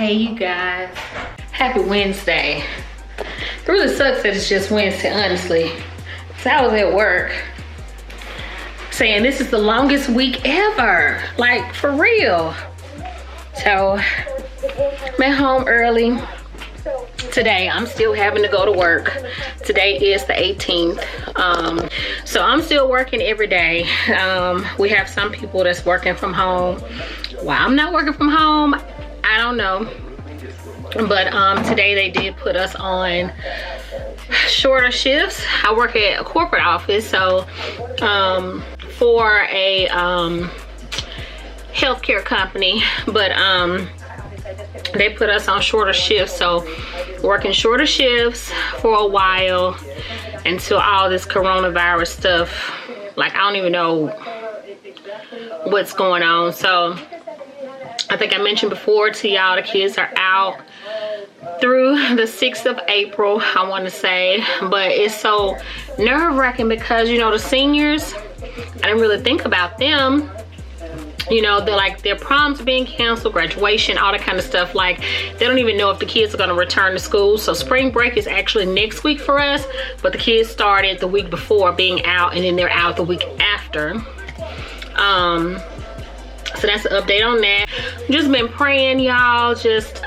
Hey you guys, happy Wednesday. It really sucks that it's just Wednesday, honestly. So I was at work saying this is the longest week ever, like for real. So I'm at home early today. I'm still having to go to work. Today is the 18th. So I'm still working every day. We have some people that's working from home. Why I'm not working from home, I don't know. But today they did put us on shorter shifts. I work at a corporate office, so for a healthcare company, but they put us on shorter shifts, so working shorter shifts for a while until all this coronavirus stuff, like I don't even know what's going on. So I think I mentioned before to y'all, the kids are out through the 6th of April, I want to say. But it's so nerve-wracking because, you know, the seniors, I didn't really think about them. You know, they're like, their proms being canceled, graduation, all that kind of stuff. Like, they don't even know if the kids are going to return to school. So spring break is actually next week for us, but the kids started the week before being out, and then they're out the week after. So that's an update on that. Just been praying, y'all, just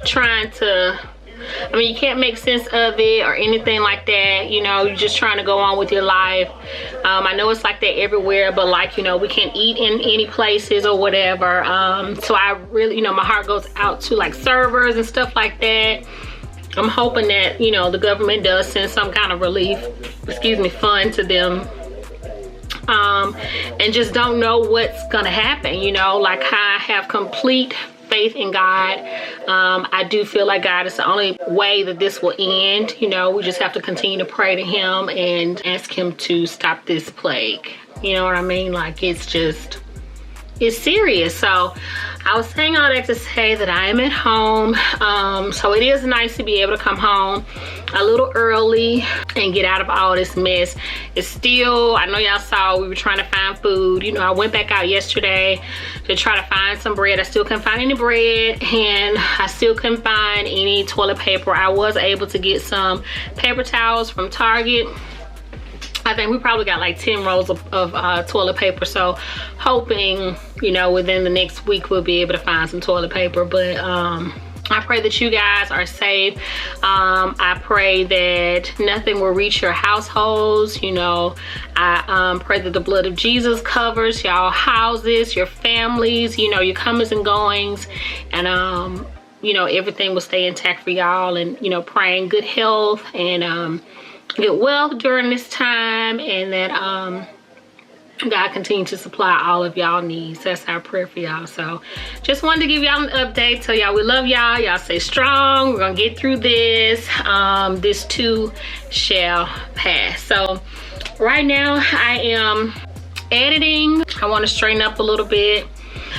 trying to, I mean, you can't make sense of it or anything like that. You know, you're just trying to go on with your life. I know it's like that everywhere, but like, you know, we can't eat in any places or whatever. So I really, you know, my heart goes out to like servers and stuff like that. I'm hoping that, you know, the government does send some kind of relief, fund to them. And just don't know what's gonna happen, you know. Like, I have complete faith in God. I do feel like God is the only way that this will end. You know, we just have to continue to pray to him and ask him to stop this plague. You know what I mean? Like, it's serious. So I was saying all that to say that I am at home. So it is nice to be able to come home a little early and get out of all this mess. It's still, I know y'all saw we were trying to find food. You know, I went back out yesterday to try to find some bread. I still couldn't find any bread, and I still couldn't find any toilet paper. I was able to get some paper towels from Target. I think we probably got like 10 rolls of toilet paper. So hoping, you know, within the next week we'll be able to find some toilet paper. But I pray that you guys are safe. I pray that nothing will reach your households. You know, I pray that the blood of Jesus covers y'all houses, your families, you know, your comings and goings. And, you know, everything will stay intact for y'all. And, you know, praying good health and get wealth during this time, and that God continue to supply all of y'all needs. That's our prayer for y'all. So just wanted to give y'all an update, tell y'all we love y'all. Y'all stay strong. We're gonna get through this. This too shall pass. So right now I am editing. I want to straighten up a little bit.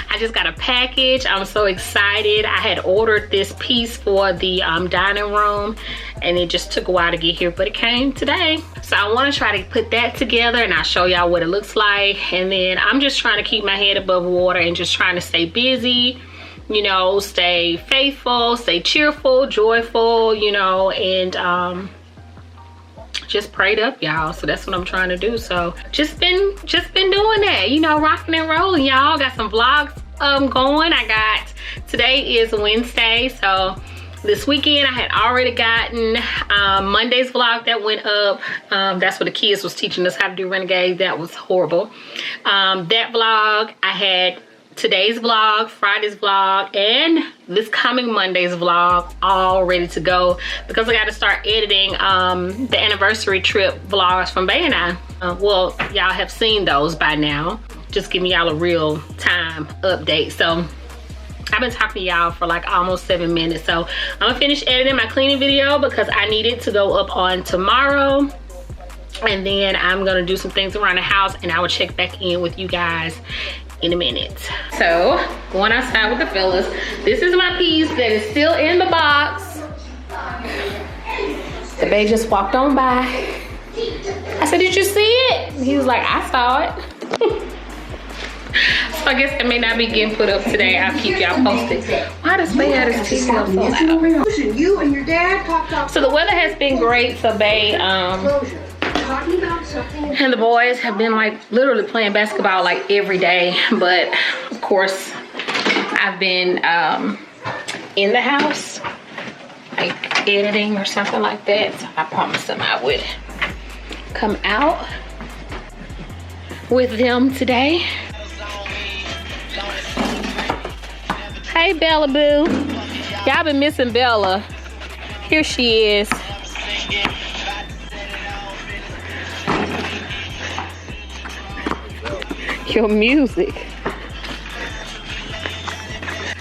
I just got a package. I'm so excited. I had ordered this piece for the dining room, and it just took a while to get here, but it came today. So I want to try to put that together, and I'll show y'all what it looks like. And then I'm just trying to keep my head above water and just trying to stay busy, you know, stay faithful, stay cheerful, joyful, you know, and just prayed up, y'all. So that's what I'm trying to do. So just been doing that, you know, rocking and rolling, y'all. Got some vlogs going. Today is Wednesday, so this weekend I had already gotten Monday's vlog that went up. That's what the kids was teaching us how to do Renegade. That was horrible. That vlog, I had today's vlog, Friday's vlog, and this coming Monday's vlog all ready to go, because I got to start editing the anniversary trip vlogs from Bay and I. Well, y'all have seen those by now. Just giving y'all a real time update. So I've been talking to y'all for like almost 7 minutes. So I'm gonna finish editing my cleaning video because I need it to go up on tomorrow. And then I'm gonna do some things around the house, and I will check back in with you guys in a minute. So going outside with the fellas. This is my piece that is still in the box. The babe just walked on by. I said, did you see it? He was like, I saw it. So I guess it may not be getting put up today. I'll keep y'all posted. Why does Bae have his TV up so loud? You and your dad talked about. So the weather has been great. So Bae, and the boys have been like literally playing basketball like every day. But of course, I've been in the house, like editing or something like that. So I promised them I would come out with them today. Hey Bella Boo. Y'all been missing Bella. Here she is. Your music.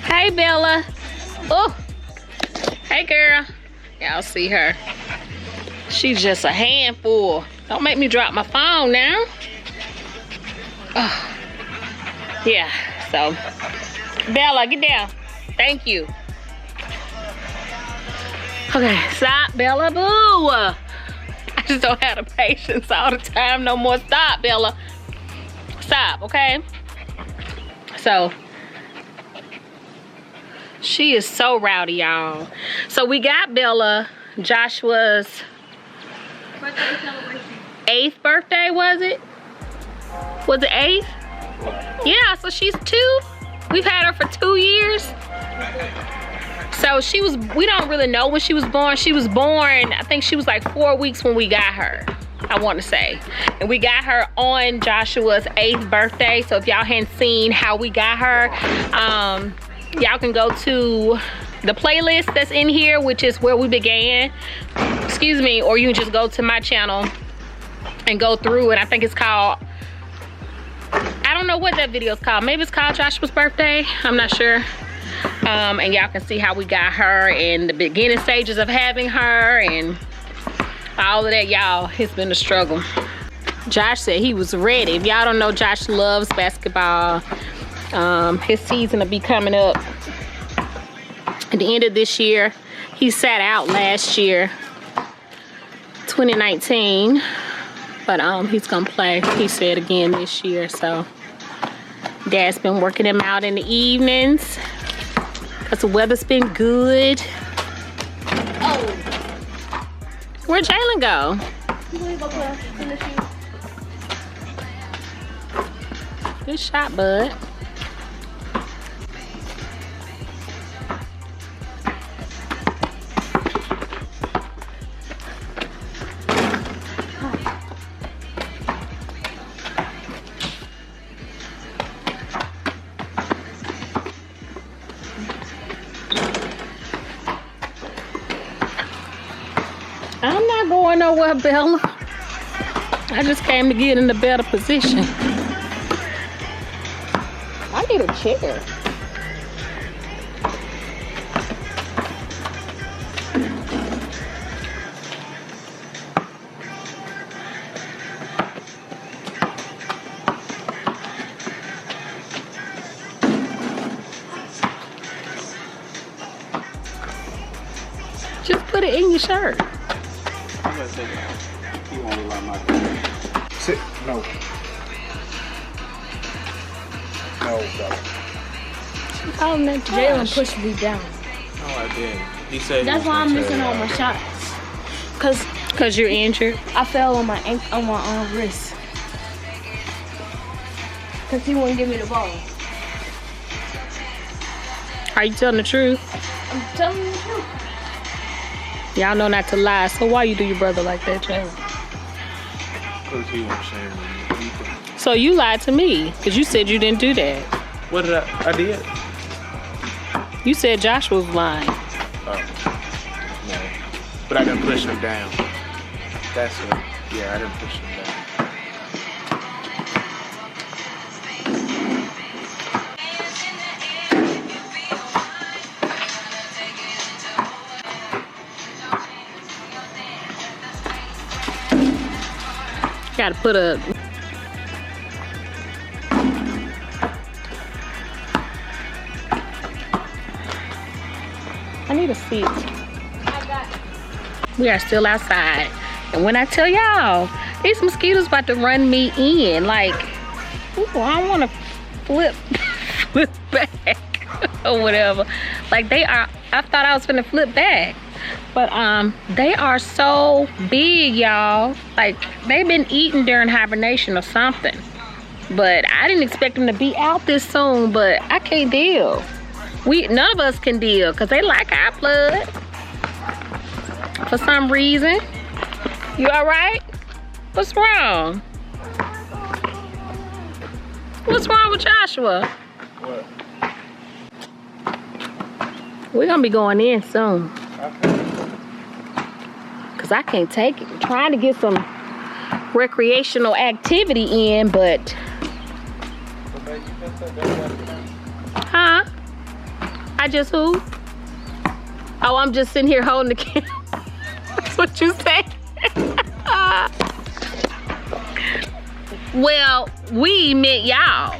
Hey Bella. Oh. Hey girl. Y'all see her. She's just a handful. Don't make me drop my phone now. Oh. Yeah, so Bella, get down. Thank you. Okay, stop, Bella Boo. I just don't have the patience all the time no more. Stop, Bella. Stop, okay? So, she is so rowdy, y'all. So we got Bella, Joshua's 8th birthday, was it? Was it 8th? Yeah, so she's 2. We've had her for 2 years. So she was, we don't really know when she was born. She was born, I think she was like 4 weeks when we got her, I want to say. And we got her on Joshua's 8th birthday. So if y'all hadn't seen how we got her, y'all can go to the playlist that's in here, which is where we began. Excuse me, or you can just go to my channel and go through it. I think it's called, I don't know what that video is called. Maybe it's called Joshua's birthday. I'm not sure. And y'all can see how we got her and the beginning stages of having her and all of that, y'all. It's been a struggle. Josh said he was ready. If y'all don't know, Josh loves basketball. His season will be coming up at the end of this year. He sat out last year, 2019. But he's gonna play, he said, again this year. So Dad's been working him out in the evenings because the weather's been good. Oh, where'd Jalen go? Good shot, bud. I'm not going nowhere, Bella. I just came to get in a better position. I need a chair. Just put it in your shirt. I'm gonna take it out. He won't allow my car. Sit. No. No, brother. She told him that Jalen pushed me down. No, I didn't. He said That's why I'm missing all my shots. Cause you're injured. I fell on my wrist. Cause he wouldn't give me the ball. Are you telling the truth? I'm telling you the truth. Y'all know not to lie. So why you do your brother like that, Jalen? Cause he won't share with me. So you lied to me because you said you didn't do that. What did I did? You said Josh was lying. Oh, no. But I didn't push him down. That's it. Yeah, I didn't push him down. Gotta put a... I need a seat. We are still outside. And when I tell y'all, these mosquitoes about to run me in. Like, ooh, I don't want to flip back or whatever. Like they are, I thought I was gonna flip back. But they are so big, y'all. Like they've been eating during hibernation or something. But I didn't expect them to be out this soon, but I can't deal. None of us can deal because they like our blood for some reason. You all right? What's wrong? What's wrong with Joshua? What? We're gonna be going in soon. Cause I can't take it. I'm trying to get some recreational activity in, but huh? I just who? Oh, I'm just sitting here holding the camera. That's what you say? Well, we meant y'all.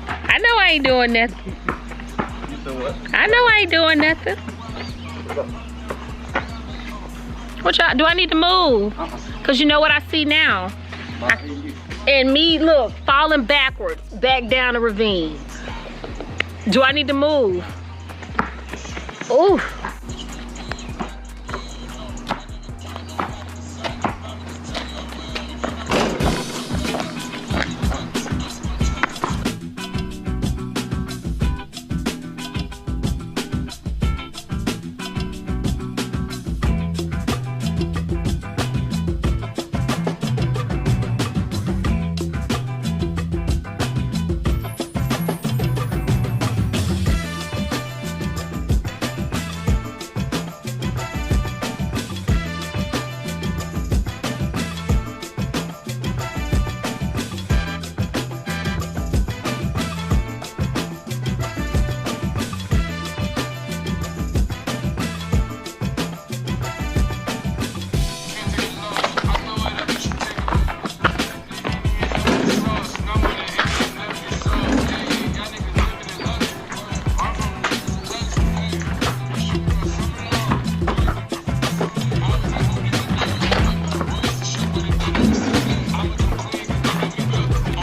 I know I ain't doing nothing. You said what? I know I ain't doing nothing. What y'all, do I need to move? Cause you know what I see now? And me, look, falling backwards, back down the ravine. Do I need to move? Ooh.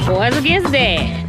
Boys against dad.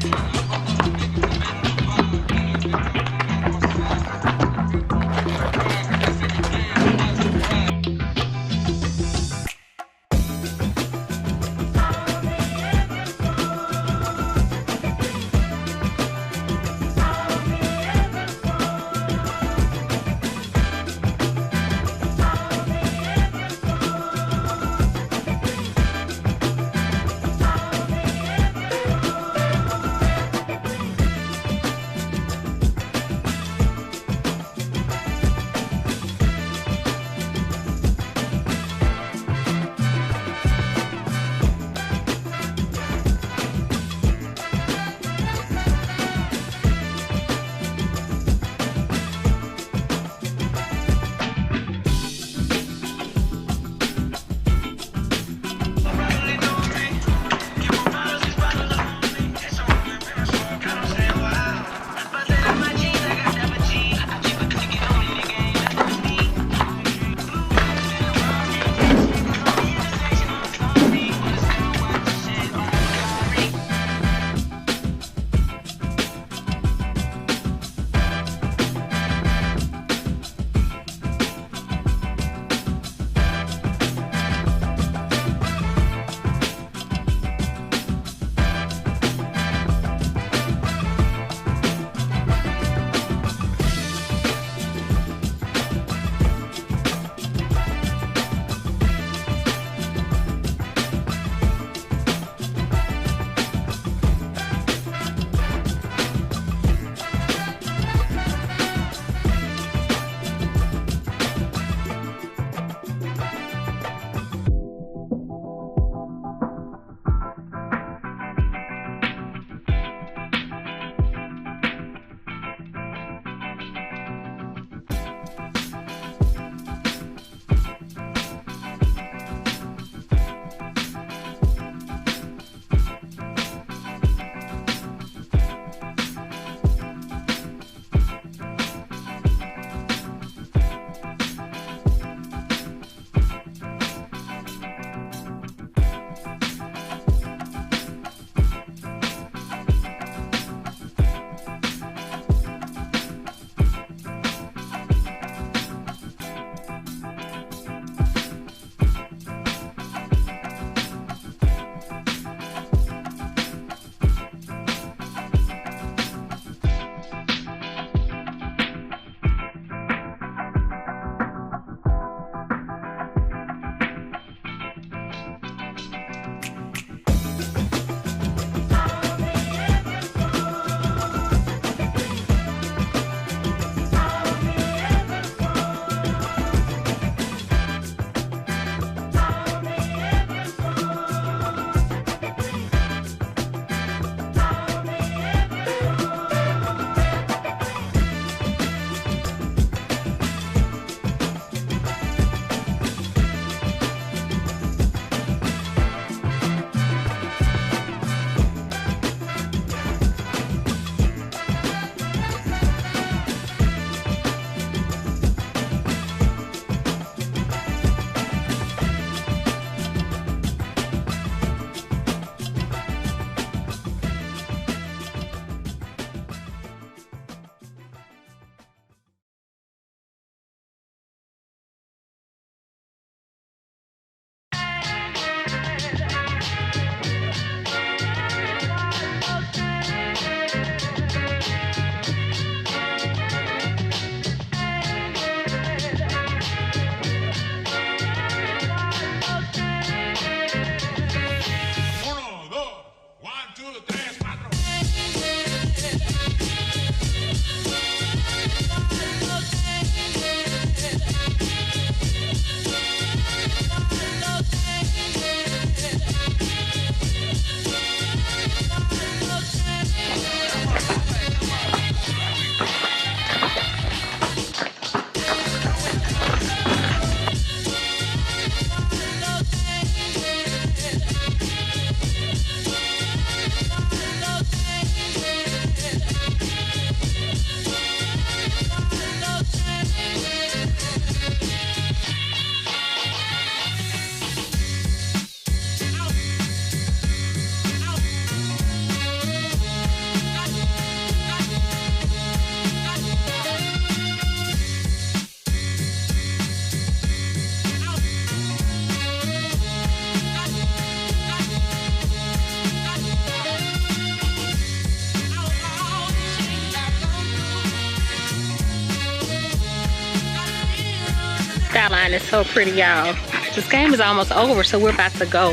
is so pretty, y'all. This game is almost over, so we're about to go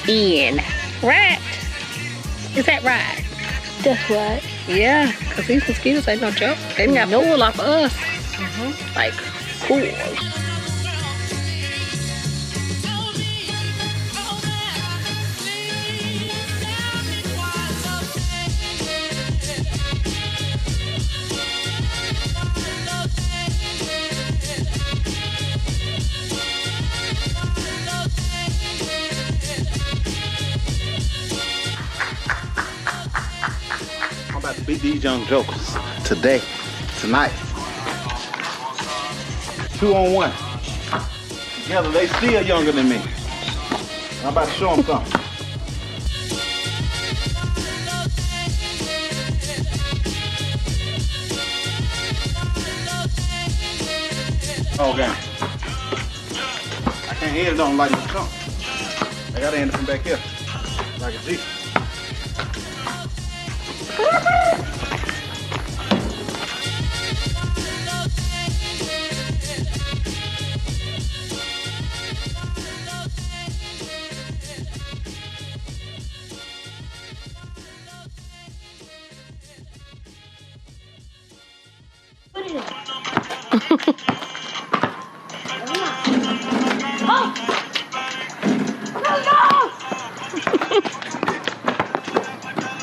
in. Right? Is that right? That's right. Yeah, because these mosquitoes ain't no joke. They done got full off of us. Like, cool. I'm about to beat these young jokers today, tonight. 2-on-1. Together, they still younger than me. I'm about to show them something. Okay. I can't hit it on like this come. I gotta end it from back here. Like a G.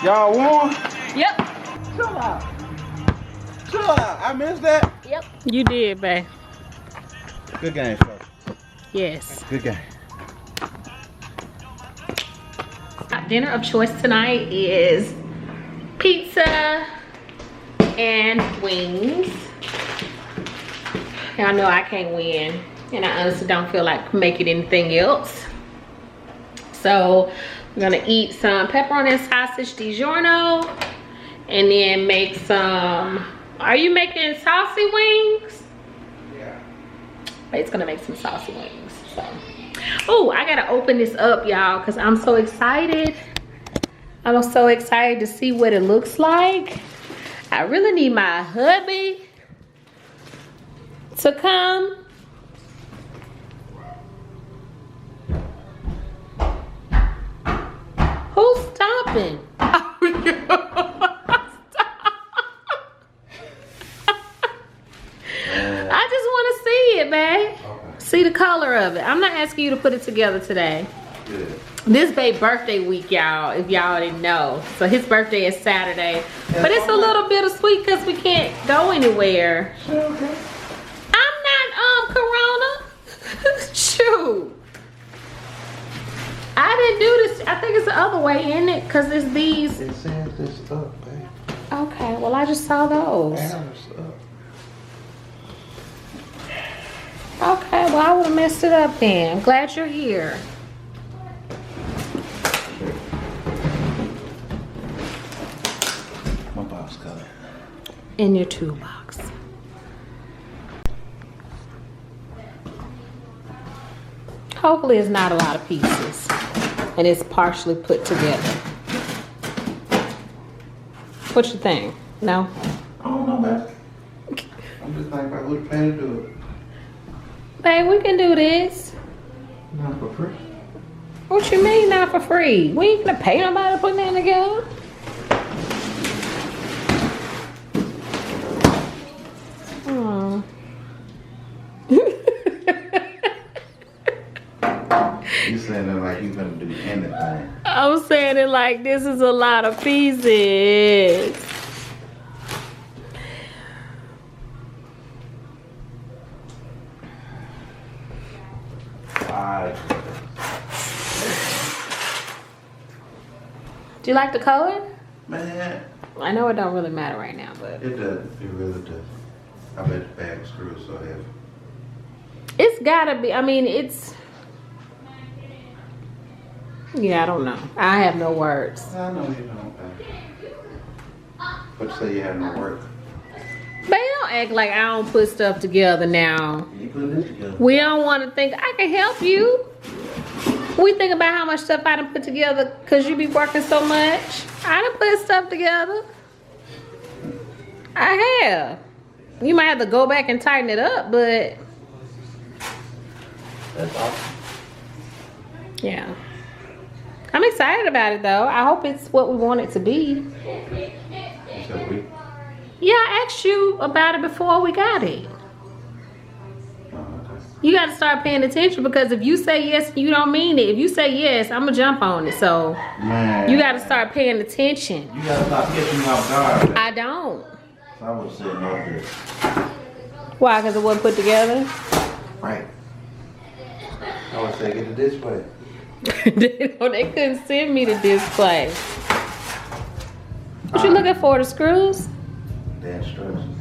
Y'all won? Yep. Chill out. Chill out. I missed that. Yep. You did, babe. Good game, folks. Yes. Good game. Dinner of choice tonight is pizza and wings. Y'all know I can't win, and I honestly don't feel like making anything else. So we're gonna eat some pepperoni and sausage DiGiorno, and then make some. Are you making saucy wings? Yeah. Babe's gonna make some saucy wings. So, oh, I gotta open this up, y'all, because I'm so excited. I'm so excited to see what it looks like. I really need my hubby to come. Who's stopping? I just want to see it, babe. Okay. See the color of it. I'm not asking you to put it together today. Good. This babe birthday week, y'all, if y'all didn't know. So his birthday is Saturday. But it's a little bittersweet because we can't go anywhere. Okay. I'm not Corona. Shoot. I didn't do this. I think it's the other way, isn't it? Because it's these. It says this up, babe. Okay, well I just saw those. Arrows up. Okay, well I would have messed it up then. I'm glad you're here. My box color. In your toolbox. Hopefully it's not a lot of pieces and it's partially put together. What you think? No? I don't know, babe. I'm just thinking about who's paying to do it. Babe, we can do this. Not for free. What you mean not for free? We ain't gonna pay nobody to put that together. Oh. You saying that like you gonna do anything. I'm saying it like this is a lot of pieces. Alright. Do you like the color? Man, I know it don't really matter right now, but it does. It really does. I bet the bag screws so heavy. it's gotta be. I mean, it's. Yeah, I don't know. I have no words. I know you don't, babe. But you say you have no work. But don't act like I don't put stuff together now. You put this together. We don't want to think I can help you. We think about how much stuff I done put together because you be working so much. I done put stuff together. I have. You might have to go back and tighten it up, but That's awesome. Yeah. I'm excited about it though. I hope it's what we want it to be. So we, Yeah, I asked you about it before we got it. You got to start paying attention because if you say yes, you don't mean it. If you say yes, I'm going to jump on it. So man, you got to start paying attention. you gotta stop catching me off guard. I don't. So I was sitting over here. Why? Because it wasn't put together? Right. I would say get it this way. They couldn't send me the display. What you looking for, the screws? The instructions.